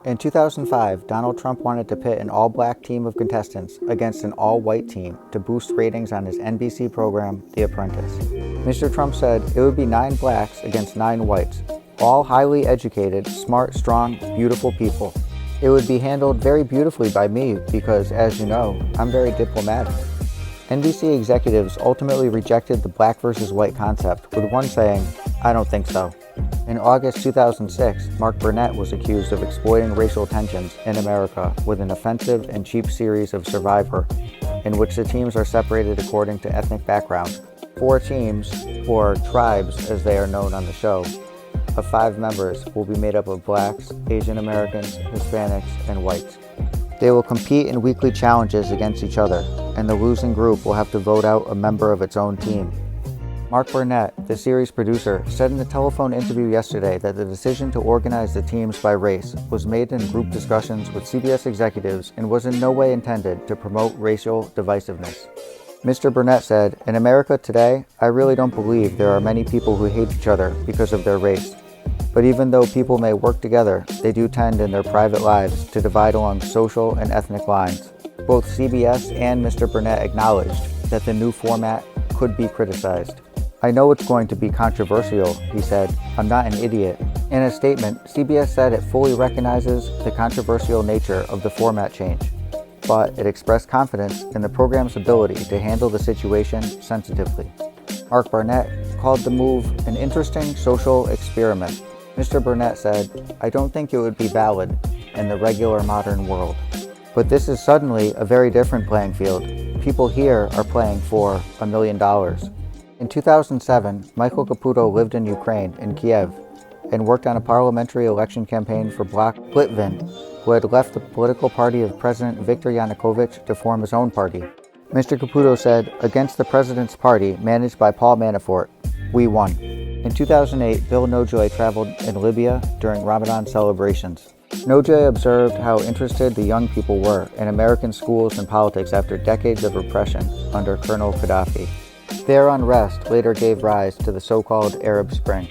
In 2005, Donald Trump wanted to pit an all-black team of contestants against an all-white team to boost ratings on his NBC program, The Apprentice. Mr. Trump said it would be 9 blacks against 9 whites, all highly educated, smart, strong, beautiful people. It would be handled very beautifully by me because, as you know, I'm very diplomatic. NBC executives ultimately rejected the black versus white concept, with one saying, "I don't think so." In August 2006, Mark Burnett was accused of exploiting racial tensions in America with an offensive and cheap series of Survivor, in which the teams are separated according to ethnic background. 4 teams, or tribes as they are known on the show, of 5 members will be made up of blacks, Asian Americans, Hispanics, and whites. They will compete in weekly challenges against each other, and the losing group will have to vote out a member of its own team. Mark Burnett, the series producer, said in a telephone interview yesterday that the decision to organize the teams by race was made in group discussions with CBS executives and was in no way intended to promote racial divisiveness. Mr. Burnett said, "In America today, I really don't believe there are many people who hate each other because of their race. But even though people may work together, they do tend in their private lives to divide along social and ethnic lines." Both CBS and Mr. Burnett acknowledged that the new format could be criticized. "I know it's going to be controversial," he said. "I'm not an idiot." In a statement, CBS said it fully recognizes the controversial nature of the format change, but it expressed confidence in the program's ability to handle the situation sensitively. Mark Burnett called the move an interesting social experiment. Mr. Burnett said, "I don't think it would be valid in the regular modern world. But this is suddenly a very different playing field. People here are playing for $1 million. In 2007, Michael Caputo lived in Ukraine, in Kiev, and worked on a parliamentary election campaign for Bloc Litvin, who had left the political party of President Viktor Yanukovych to form his own party. Mr. Caputo said, "Against the president's party, managed by Paul Manafort, we won." In 2008, Bill Nojoy traveled in Libya during Ramadan celebrations. Nojoy observed how interested the young people were in American schools and politics after decades of repression under Colonel Gaddafi. Their unrest later gave rise to the so-called Arab Spring.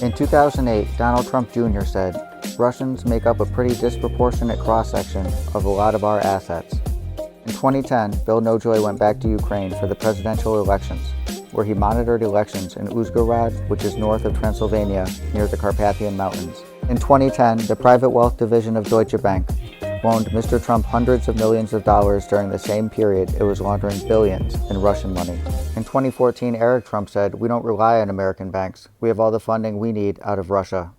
In 2008, Donald Trump Jr. said, "Russians make up a pretty disproportionate cross-section of a lot of our assets." In 2010, Bill Nojoy went back to Ukraine for the presidential elections, where he monitored elections in Uzhgorod, which is north of Transylvania, near the Carpathian Mountains. In 2010, the private wealth division of Deutsche Bank loaned Mr. Trump hundreds of millions of dollars during the same period it was laundering billions in Russian money. In 2014, Eric Trump said, "We don't rely on American banks. We have all the funding we need out of Russia."